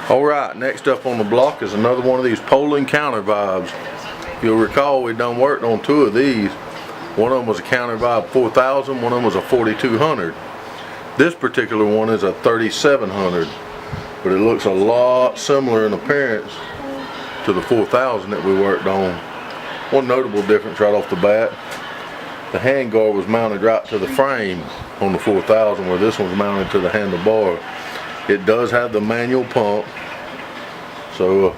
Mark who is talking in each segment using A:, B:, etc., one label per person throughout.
A: Alright, next up on the block is another one of these Poulan Counter Vibes. If you'll recall, we done worked on two of these. One of them was a Counter Vibe 4000, one of them was a 4200. This particular one is a 3700, but it looks a lot similar in appearance to the 4000 that we worked on. One notable difference right off the bat, the handguard was mounted right to the frame on the 4000, where this one's mounted to the handlebar. It does have the manual pump, so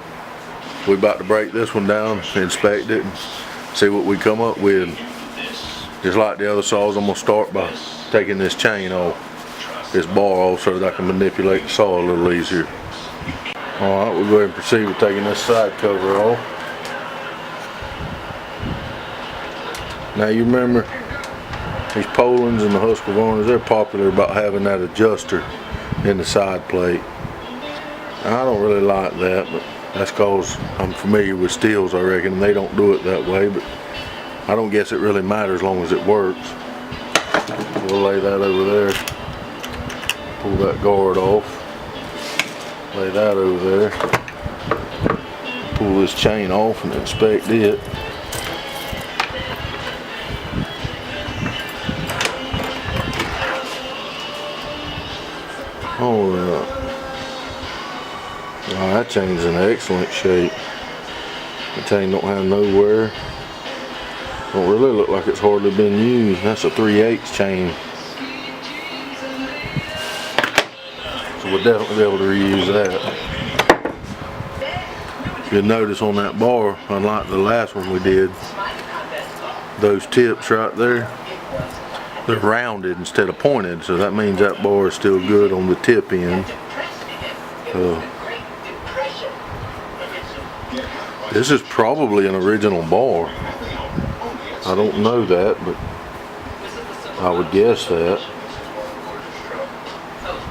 A: we're about to break this one down, inspect it, and see what we come up with. Just like the other saws, I'm going to start by taking this chain off, this bar off, so that I can manipulate the saw a little easier. Alright, we'll go ahead and proceed with taking this side cover off. Now you remember, these Poulans and the Husqvarnas, they're popular about having that adjuster in the side plate. I don't really like that, but that's cause I'm familiar with steels, I reckon, and they don't do it that way, but I don't guess it really matters as long as it works. We'll lay that over there, pull that guard off, lay that over there, pull this chain off and inspect it. Alright. Oh, that chain's in excellent shape. The chain don't have no wear. Don't really look like it's hardly been used. That's a 3/8 chain. So we'll definitely be able to reuse that. You'll notice on that bar, unlike the last one we did, those tips right there, they're rounded instead of pointed, so that means that bar is still good on the tip end. This is probably an original bar. I don't know that, but I would guess that.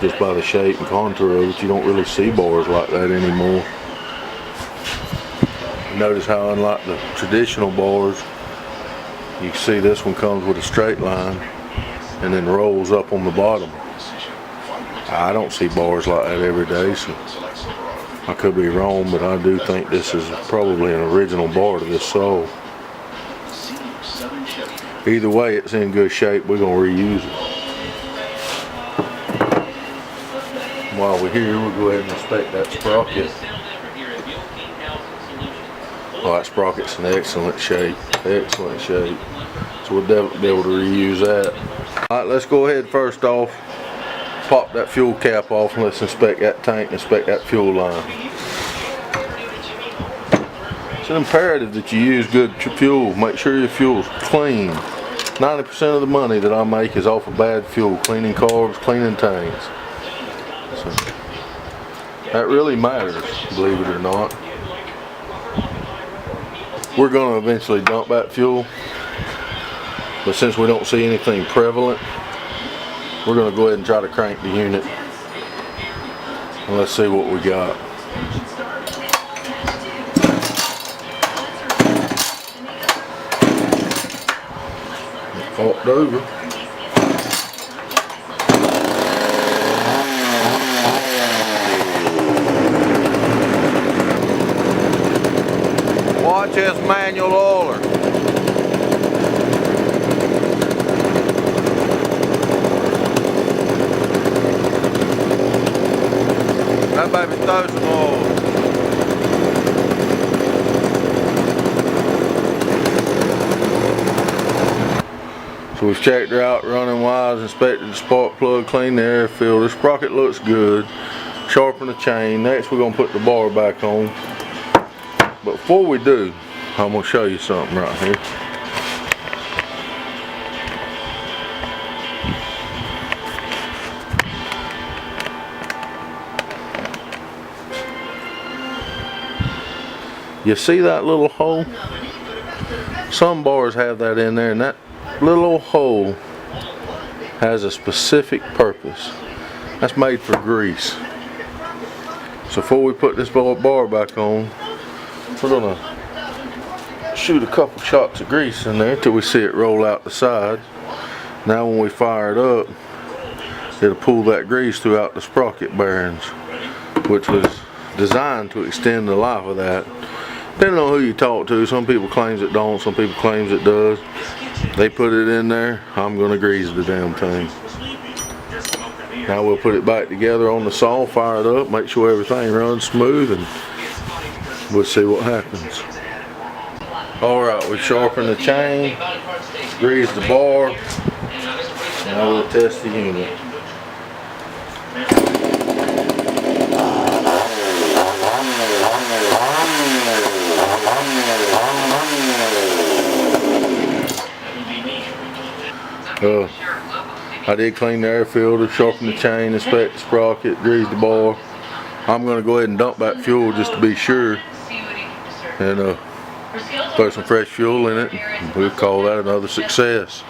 A: Just by the shape and contour of it, you don't really see bars like that anymore. Notice how unlike the traditional bars, you can see this one comes with a straight line and then rolls up on the bottom. I don't see bars like that every day, so I could be wrong, but I do think this is probably an original bar to this saw. Either way, it's in good shape. We're going to reuse it. While we're here, we'll go ahead and inspect that sprocket. Oh, that sprocket's in excellent shape. Excellent shape. So we'll definitely be able to reuse that. Alright, let's go ahead first off, pop that fuel cap off, and let's inspect that tank, inspect that fuel line. It's an imperative that you use good fuel. Make sure your fuel's clean. 90% of the money that I make is off of bad fuel, cleaning carbs, cleaning tanks. So that really matters, believe it or not. We're going to eventually dump that fuel, but since we don't see anything prevalent, we're going to go ahead and try to crank the unit. And let's see what we got. Hopped over. Watch this manual oiler. That baby throws some oil. So we've checked her out running wise, inspected the spark plug, cleaned the air filter. The sprocket looks good. Sharpen the chain. Next we're going to put the bar back on. But before we do, I'm going to show you something right here. You see that little hole? Some bars have that in there, and that little hole has a specific purpose. That's made for grease. So before we put this bar back on, we're gonna shoot a couple shots of grease in there till we see it roll out the side. Now when we fire it up, it'll pull that grease throughout the sprocket bearings, which was designed to extend the life of that. Depending on who you talk to, some people claims it don't, some people claims it does. They put it in there, I'm gonna grease the damn thing. Now we'll put it back together on the saw, fire it up, make sure everything runs smooth, and we'll see what happens. Alright, we sharpened the chain, greased the bar, now we'll test the unit. I did clean the air filter, sharpen the chain, inspect the sprocket, grease the bar. I'm going to go ahead and dump that fuel just to be sure, and throw some fresh fuel in it, and we'll call that another success.